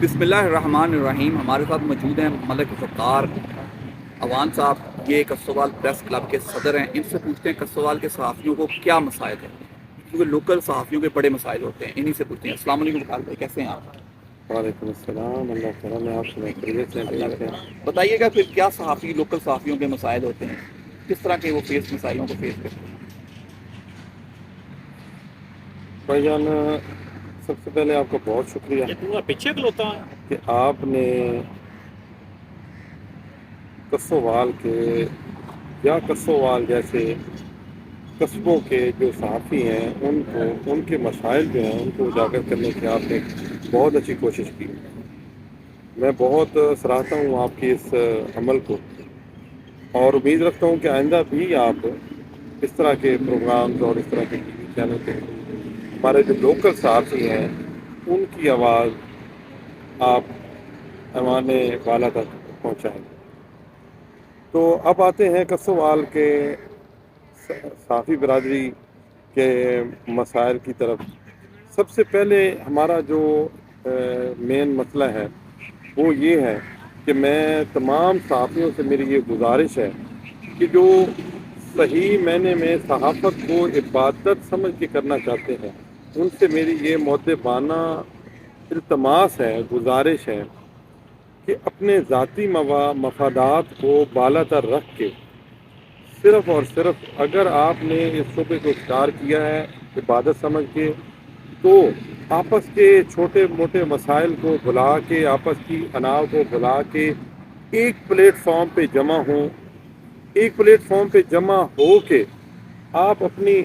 بسم اللہ الرحمن الرحیم. ہمارے ساتھ موجود ہیں ملک ذکار عوان صاحب. یہ کسوال پریس کلب کے صدر ہیں. ان سے پوچھتے ہیں کسوال کے صحافیوں کو کیا مسائل ہیں، کیونکہ لوکل صحافیوں کے بڑے مسائل ہوتے ہیں. انہی سے پوچھتے ہیں. السلام علیکم وقار بھائی، کیسے ہیں آپ؟ وعلیکم السلام. اللہ تعالیٰ میں آپ سے خیریت سے ٹھیک ہے. بتائیے گا پھر کیا صحافی لوکل صحافیوں کے مسائل ہوتے ہیں، کس طرح کے وہ مسائلوں کو فیس کرتے ہیں؟ بھائی جان، سب سے پہلے آپ کا بہت شکریہ پیچھے کھلوتا ہے کہ آپ نے کسوال کے یا کسوال جیسے قصبوں کے جو صحافی ہیں ان کے مسائل جو ہیں ان کو اجاگر کرنے کی آپ نے بہت اچھی کوشش کی. میں بہت سراہتا ہوں آپ کی اس عمل کو، اور امید رکھتا ہوں کہ آئندہ بھی آپ اس طرح کے پروگرامز اور اس طرح کے ٹی وی چینل پہ ہمارے جو لوکل صحافی ہیں ان کی آواز آپ ایوان بالا تک پہنچائیں. تو اب آتے ہیں کسوال کے صحافی برادری کے مسائل کی طرف. سب سے پہلے ہمارا جو مین مسئلہ ہے وہ یہ ہے کہ میں تمام صحافیوں سے میری یہ گزارش ہے کہ جو صحیح معنی میں صحافت کو عبادت سمجھ کے کرنا چاہتے ہیں ان سے میری یہ مؤدبانہ التماس ہے، گزارش ہے کہ اپنے ذاتی مفادات کو بالا تر رکھ کے صرف اور صرف اگر آپ نے اس شعبے کو اختیار کیا ہے عبادت سمجھ کے، تو آپس کے چھوٹے موٹے مسائل کو بھلا کے، آپس کی اناؤ کو بھلا کے ایک پلیٹ فارم پہ جمع ہوں. ایک پلیٹ فارم پہ جمع ہو کے آپ اپنی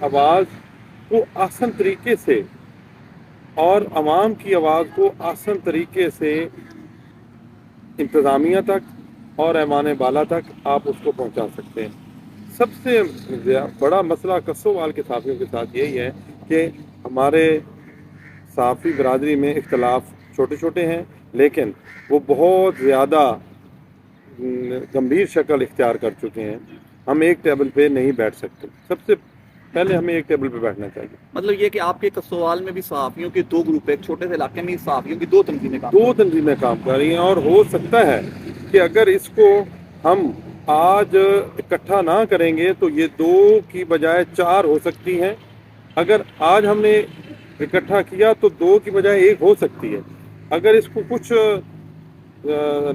آواز کو آسان طریقے سے اور عوام کی آواز کو آسان طریقے سے انتظامیہ تک اور ایوان بالا تک آپ اس کو پہنچا سکتے ہیں. سب سے بڑا مسئلہ کسوال کے صحافیوں کے ساتھ یہی ہے کہ ہمارے صحافی برادری میں اختلاف چھوٹے چھوٹے ہیں، لیکن وہ بہت زیادہ گمبھیر شکل اختیار کر چکے ہیں. ہم ایک ٹیبل پہ نہیں بیٹھ سکتے. سب سے پہلے ہمیں ایک ٹیبل پہ بیٹھنا چاہیے. مطلب یہ کہ آپ کے کسوال میں بھی صحافیوں کے دو گروپ ہے، ایک چھوٹے سے علاقے میں صحافیوں کی دو تنظیمیں کام دو تنظیمیں کام کر رہی ہیں، اور ہو سکتا ہے کہ اگر اس کو ہم آج اکٹھا نہ کریں گے تو یہ دو کی بجائے چار ہو سکتی ہیں. اگر آج ہم نے اکٹھا کیا تو دو کی بجائے ایک ہو سکتی ہے. اگر اس کو کچھ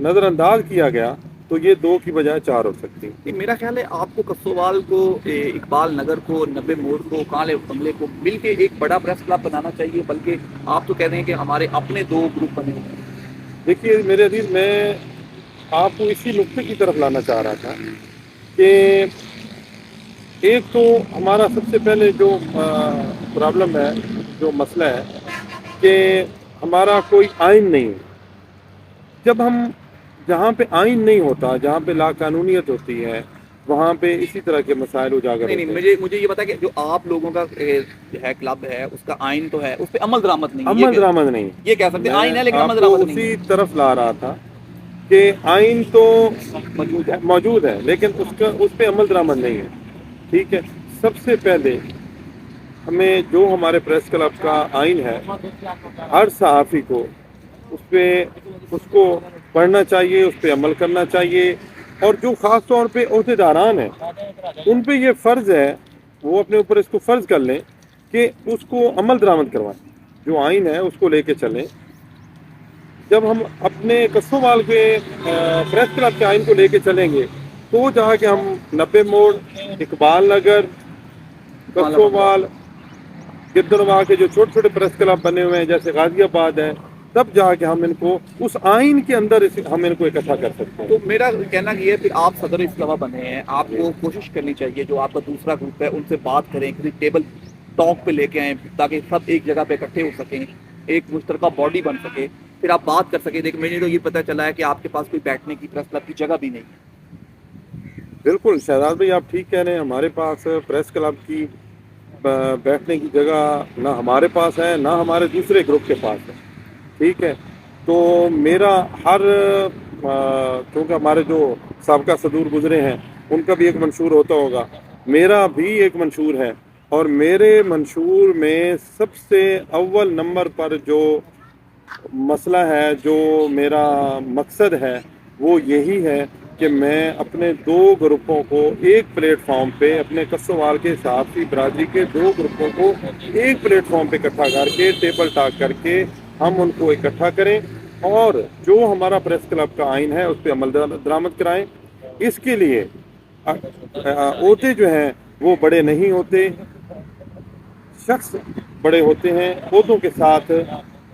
نظر انداز کیا گیا تو یہ دو کی بجائے چار ہو سکتی ہیں. میرا خیال ہے آپ کو کسوال کو، اقبال نگر کو، نبے موڑ کو، کالے بنگلے کو مل کے ایک بڑا پریس کلب بنانا چاہیے، بلکہ آپ تو کہہ رہے ہیں کہ ہمارے اپنے دو گروپ بنے ہوئے ہیں. دیکھیے میرے عزیز، میں آپ کو اسی نقطے کی طرف لانا چاہ رہا تھا کہ ایک تو ہمارا سب سے پہلے جو پرابلم ہے، جو مسئلہ ہے کہ ہمارا کوئی آئین نہیں ہے. جب ہم جہاں پہ آئین نہیں ہوتا، جہاں پہ لا قانونیت ہوتی ہے، وہاں پہ اسی طرح کے مسائل اجاگر نہیں ہوتے ہیں. مجھے یہ بتا کہ جو آپ لوگوں کا ہے کلب ہے، اس کا آئین تو ہے، اس پہ عمل درآمد نہیں ہے. عمل درآمد نہیں. یہ کہہ سکتے ہیں آئین ہے لیکن میں عمل آپ کو درآمد نہیں اسی ہے. طرف لا رہا تھا کہ آئین تو موجود ہے لیکن اس پہ عمل درآمد نہیں ہے. ٹھیک ہے، سب سے پہلے ہمیں جو ہمارے پریس کلب کا آئین ہے، ہر صحافی کو اس کو پڑھنا چاہیے، اس پہ عمل کرنا چاہیے. اور جو خاص طور پہ عہدیداران ہیں ان پہ یہ فرض ہے، وہ اپنے اوپر اس کو فرض کر لیں کہ اس کو عمل درآمد کروائیں. جو آئین ہے اس کو لے کے چلیں. جب ہم اپنے کسوال کے پریس کلب کے آئین کو لے کے چلیں گے تو جہاں کہ ہم نبے موڑ، اقبال نگر، کسوال، گردنوا کے جو چھوٹے چھوٹے پریس کلب بنے ہوئے ہیں جیسے غازی آباد ہے، تب جا کے ہم ان کو اس آئین کے اندر ہم ان کو اکٹھا کر سکتے ہیں. تو میرا کہنا یہ ہے پھر آپ صدر اجتماع بنے ہیں، آپ کو کوشش کرنی چاہیے جو آپ کا دوسرا گروپ ہے ان سے بات کریں، کسی ٹیبل ٹاک پہ لے کے آئیں تاکہ سب ایک جگہ پہ اکٹھے ہو سکیں، ایک مشترکہ باڈی بن سکے، پھر آپ بات کر سکیں. دیکھ مجھے تو یہ پتہ چلا ہے کہ آپ کے پاس کوئی بیٹھنے کی پریس کلب کی جگہ بھی نہیں ہے. بالکل شہزاد بھائی، آپ ٹھیک کہہ رہے ہیں. ہمارے پاس پریس کلب کی بیٹھنے کی جگہ نہ ہمارے پاس ہے، نہ ہمارے دوسرے گروپ کے پاس ہے. ٹھیک ہے، تو میرا کیونکہ ہمارے جو سابقہ صدور گزرے ہیں ان کا بھی ایک منشور ہوتا ہوگا، میرا بھی ایک منشور ہے. اور میرے منشور میں سب سے اول نمبر پر جو मसला है, जो मेरा मकसद है वो यही है कि मैं अपने दो ग्रुपों को एक प्लेटफॉर्म पे, अपने कस्सोवाल के सहाफ़ी बरादरी के दो ग्रुपों को एक प्लेटफॉर्म पे इकट्ठा करके, टेबल टॉक करके हम उनको इकट्ठा करें और जो हमारा प्रेस क्लब का आइन है उस पर अमल दरामद कराएं। इसके लिए ओहदे जो हैं वो बड़े नहीं होते, शख्स बड़े होते हैं। ओहदों के साथ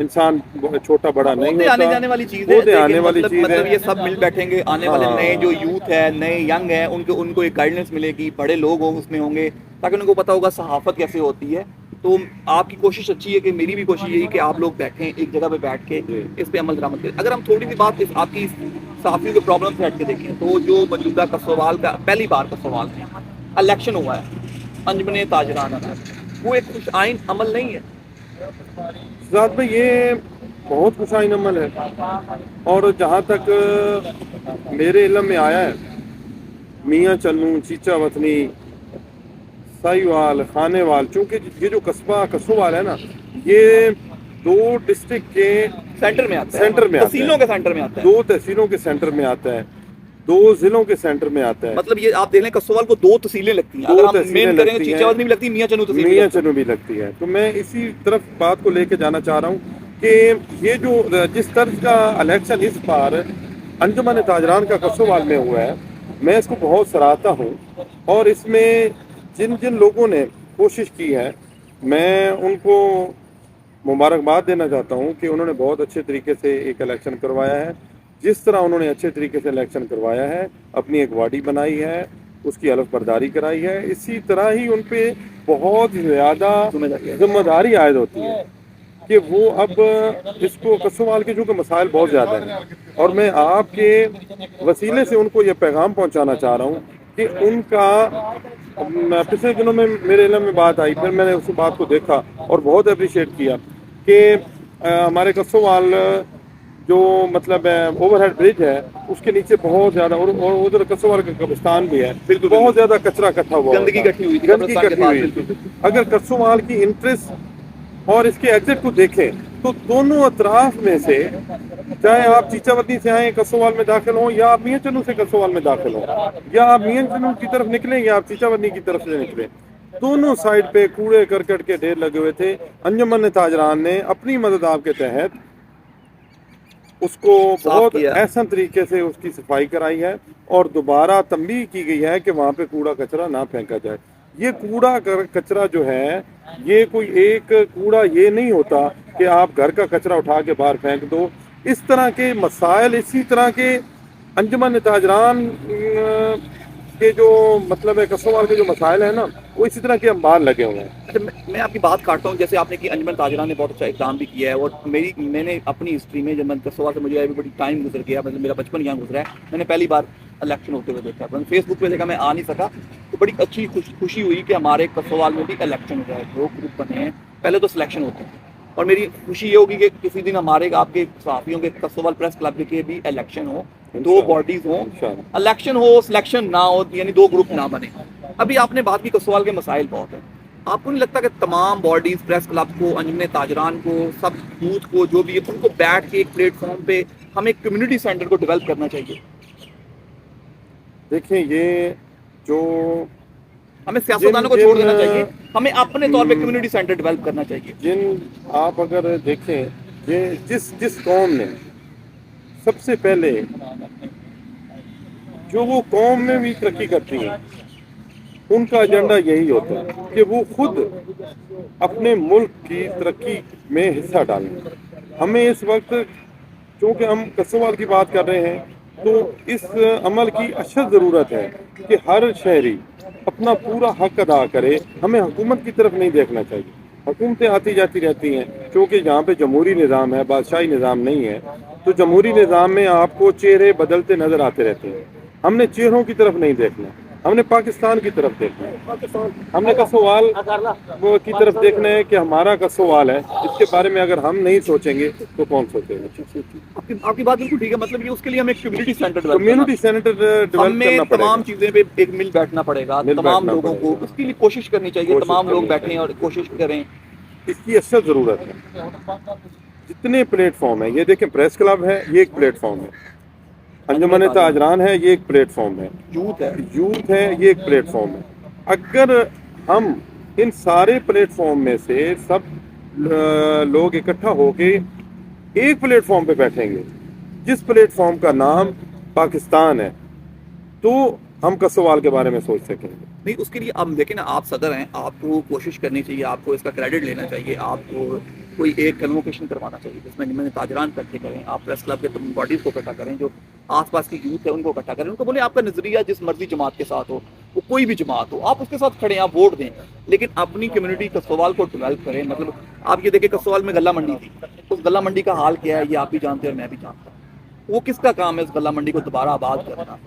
इंसान छोटा बड़ा नहीं ओहदे होता। आने जाने वाली चीज है, ओहदे लेकिन आने वाली चीज मतलब है। ये सब मिल बैठेंगे, आने वाले हाँ। नए जो यूथ है, नए यंग है, उनको उनको एक गाइडेंस मिलेगी, बड़े लोग हों उसमें होंगे, ताकि उनको पता होगा सहाफत कैसे होती है। तो आपकी कोशिश अच्छी है कि मेरी भी कोशिश यही कि आप लोग बैठें एक जगह पे बैठ के जी। इस पे अमल दरामद करें। अगर हम थोड़ी सी बात आपकी सहाफियों के प्रॉब्लम से हट के देखें, तो जो मौजूदा कस्सोवाल का पहली बार कस्सोवाल में इलेक्शन हुआ है, अंजुमन ताजरान है, वो एक खुश आइन अमल नहीं है। साथ में ये बहुत खुशाइन अमल है, और जहाँ तक मेरे इल्म में आया है, मियाँ चन्नू, चीचा वतनी, साहिवाल, खानेवाल, चूँकि ये जो कस्बा कस्सोवाल है ना, ये दो डिस्ट्रिक्ट के सेंटर में आता है, सेंटर में आता तहसीलों है, के सेंटर में आता है। दो तहसीलों के सेंटर में आता है, दो जिलों के सेंटर में आता है। मतलब ये आप देख लें कस्सोवाल को दो तहसीलें लगती हैं। दो अगर हम तहसीलें मेन करें तो लगती हैं। चीचावतनी भी लगती है, मियाँ चन्नू तहसील भी मियाँ लगती है। चन्नू भी लगती है। तो मैं इसी तरफ बात को लेके जाना चाह रहा हूँ कि ये जो जिस तर्ज का इलेक्शन इस बार अंजुमन ताजरान का कस्सोवाल में हुआ है, मैं इसको बहुत सराहता हूँ। और इसमें जिन जिन लोगों ने कोशिश की है, मैं उनको मुबारकबाद देना चाहता हूँ कि उन्होंने बहुत अच्छे तरीके से एक इलेक्शन करवाया है। जिस तरह उन्होंने अच्छे तरीके से इलेक्शन करवाया है, अपनी एक वार्डी बनाई है, उसकी हलफ बर्दारी कराई है, इसी तरह ही उन पे बहुत ज़्यादा जिम्मेदारी आयद होती है कि वो अब इसको कस्सोवाल के चूँकि मसाइल बहुत ज़्यादा हैं, और मैं आपके वसीले से उनको ये पैगाम पहुँचाना चाह रहा हूँ कि उनका पिछले दिनों में मेरे इल्म में बात आई, फिर मैंने उस बात को देखा और बहुत अप्रिशिएट किया कि हमारे कस्सोवाल जो मतलब ओवरहेड ब्रिज है उसके नीचे बहुत ज्यादा, और उधर कस्सोवाल का कब्रिस्तान भी है, बिल्कुल, बहुत ज्यादा कचरा इकट्ठा हुआ, गंदगी इकट्ठी हुई थी, गंदगी कब्रिस्तान के इकट्ठी पास, हुई। बिल्कुल। अगर कस्सोवाल की इंटरेस्ट और इसके एग्जिट को देखें तो दोनों अतराफ में से, चाहे आप चीचावतनी से आए कस्सोवाल में दाखिल हों, या आप मियाँ चन्नू से कस्सोवाल में दाखिल हों, या आप मियाँ चन्नू की तरफ निकलें या आप चीचावतनी की तरफ से निकलें, दोनों साइड पे कूड़े करकट के ढेर लगे हुए थे। अंजुमन ताजरान ने अपनी मदद आपके तहत उसको बहुत एहसन तरीके से उसकी सफाई कराई है, और दोबारा तंबीह की गई है कि वहाँ पे कूड़ा कचरा ना फेंका जाए। ये कूड़ा कचरा जो है, ये कोई एक कूड़ा ये नहीं होता कि आप घर का कचरा उठा के बाहर फेंक दो। इस तरह के मसाइल, इसी तरह के अंजुमन ताजरान के जो मतलब है कस्सोवाल के जो मसाइल है ना, वो इसी तरह के अंबार लगे हुए हैं। अच्छा, मैं आपकी बात काटता हूँ। जैसे आपने कि अंजुमन ताजरान ने बहुत अच्छा इक़दाम भी किया है, और मैंने अपनी हिस्ट्री में, जब मैं कस्सोवाल से मुझे अभी बड़ी टाइम गुजर गया, मतलब मेरा बचपन यहाँ गुजरा है, मैंने पहली बार इलेक्शन होते हुए देखा। मैंने फेसबुक पे देखा, मैं आ नहीं सका, तो बड़ी अच्छी खुशी हुई कि हमारे कस्सोवाल में भी इलेक्शन हो रहा है, दो ग्रुप बने हैं। पहले तो सिलेक्शन होते हैं, और मेरी खुशी ये होगी कि किसी दिन हमारे आपके सहाफ़ियों के कस्सोवाल प्रेस क्लब के भी इलेक्शन हो, दो बॉडीज हो, इलेक्शन हो, सिलेक्शन ना हो, यानी दो ग्रुप ना बने। अभी आपने बात की कस्सोवाल के मसाइल बहुत हैं, आपको नहीं लगता कि तमाम बॉडीज, प्रेस क्लब को, अंजुमन ताजरान को, सब यूथ को, जो भी है, उनको बैठ के एक प्लेटफॉर्म पे हमें कम्युनिटी सेंटर को डेवलप करना चाहिए? देखिए, ये जो हमें सियासतदानों को छोड़ देना चाहिए, हमें अपने तौर पे कम्युनिटी सेंटर डेवलप करना चाहिए। जिन आप अगर देखें, ये जिस कौम ने सबसे पहले, जो वो कौम में भी तरक्की करती है, उनका एजेंडा यही होता है कि वो खुद अपने मुल्क की तरक्की में हिस्सा डालें। हमें इस वक्त, चूँकि हम कस्सोवाल की बात कर रहे हैं, तो इस अमल की अशद ज़रूरत है कि हर शहरी अपना पूरा हक अदा करे। हमें हुकूमत की तरफ नहीं देखना चाहिए। हुकूमतें आती जाती रहती हैं, क्योंकि यहाँ पे जमहूरी निज़ाम है, बादशाही निज़ाम नहीं है। तो जमहूरी निज़ाम में आपको चेहरे बदलते नज़र आते रहते हैं। हमने चेहरों की तरफ नहीं देखना, हमने पाकिस्तान की तरफ देखना है। हमने कस्सोवाल की तरफ देखना है कि हमारा कस्सोवाल है, इसके बारे में अगर हम नहीं सोचेंगे तो कौन सोचेगा। आपकी बात बिल्कुल ठीक है। मतलब ये उसके लिए हमें कम्युनिटी सेंटर डेवलप हमें तमाम चीजें पे एक मिल बैठना पड़ेगा, तमाम लोगों को उसके लिए कोशिश करनी चाहिए, तमाम लोग बैठें और कोशिश करें। इसकी असल ज़रूरत है। जितने प्लेटफॉर्म है, ये देखें प्रेस क्लब है, ये एक प्लेटफॉर्म है, अंजुमन ताजरान है, ये एक प्लेटफॉर्म है, यूथ है, ये एक प्लेटफॉर्म है। अगर हम इन सारे प्लेटफॉर्म में से सब लोग इकट्ठा होके एक प्लेटफॉर्म पे बैठेंगे जिस प्लेटफॉर्म का नाम पाकिस्तान है, तो हम कसोवाल के बारे में सोच सकेंगे। नहीं, उसके लिए अब देखें ना, आप सदर हैं, आपको कोशिश करनी चाहिए, आपको इसका क्रेडिट लेना चाहिए, आपको कोई एक कन्वोकेशन करवाना चाहिए जिसमें मैंने ताजरान इकट्ठे करें, आप प्रेस क्लब के तुम बॉडीज़ को इकट्ठा करें, जो आसपास की यूथ है उनको इकट्ठा करें, उनको बोले आपका नज़रिया जिस मर्जी जमात के साथ हो, वो कोई भी जमात हो, आप उसके साथ खड़े हैं, आप वोट दें, लेकिन अपनी कम्युनिटी कसोवाल को डेवलप करें। मतलब आप ये देखें, कसोवाल में गला मंडी थी, उस गला मंडी का हाल क्या है ये आप भी जानते हैं और मैं भी जानता हूँ। वो किसका काम है इस गला मंडी को दोबारा आबाद करना?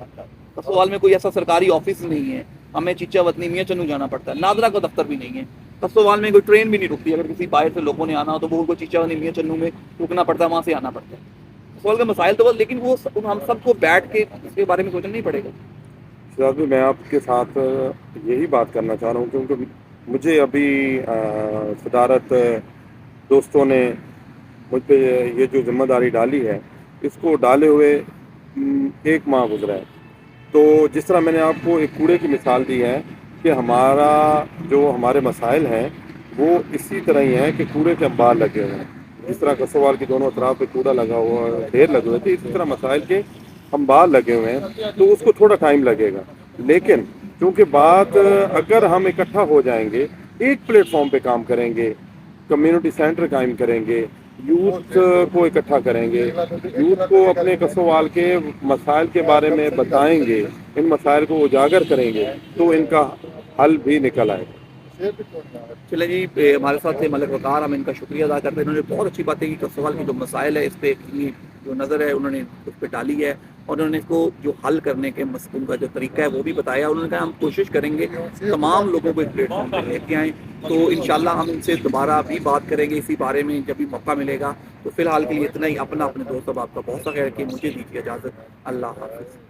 कसोवाल में कोई ऐसा सरकारी ऑफिस नहीं है, हमें चीचा वतनी मियाँ चन्नू जाना पड़ता है, नादरा का दफ्तर भी नहीं है, कसोवाल में कोई ट्रेन भी नहीं रुकती, अगर किसी बाहर से लोगों ने आना हो तो वो उनको चीचा वतनी मियाँ चन्नू में रुकना पड़ता है, वहाँ से आना पड़ता है। कसोवाल का मसाइल तो, लेकिन वो हम सबको बैठ के इसके बारे में सोचना नहीं पड़ेगा। शायद भी मैं आपके साथ यही बात करना चाह रहा हूँ, क्योंकि मुझे अभी सदारत दोस्तों ने मुझ पे ये जो जिम्मेदारी डाली है, इसको डाले हुए 1 माह गुजरा है। तो जिस तरह मैंने आपको एक कूड़े की मिसाल दी है कि हमारे मसाइल हैं वो इसी तरह ही हैं कि कूड़े के अंबार लगे हुए हैं। जिस तरह कसोवाल की दोनों तरफ पे कूड़ा लगा हुआ है, ढेर लगे हुए थे, इसी तरह मसाइल के अंबार लगे हुए हैं। तो उसको थोड़ा टाइम लगेगा, लेकिन क्योंकि बात अगर हम इकट्ठा हो जाएंगे, एक प्लेटफॉर्म पे काम करेंगे, कम्युनिटी सेंटर कायम करेंगे, यूथ को इकट्ठा करेंगे, यूथ को अपने कसोवाल के मसाइल के बारे में बताएंगे, इन मसाइल को उजागर करेंगे, तो इनका हल भी निकल आएगा। चले जी, हमारे साथ थे मलिक वकार, हम इनका शुक्रिया अदा करते हैं। इन्होंने बहुत अच्छी बातें की, कसोवाल की जो मसाइल है इस पर जो नज़र है उन्होंने उस पर डाली है, और उन्होंने इसको जो हल करने के उनका जो तरीका है वो भी बताया। उन्होंने कहा हम कोशिश करेंगे तमाम लोगों को एक प्लेटफॉर्म पर लेके आएँ, तो इंशाल्लाह हम इनसे दोबारा भी बात करेंगे इसी बारे में जब भी मौका मिलेगा। तो फिलहाल के लिए इतना ही। अपना अपने दोस्तों आपका बहुत सा खैर कि मुझे दीजिए इजाज़त। अल्लाह हाफ़िज़।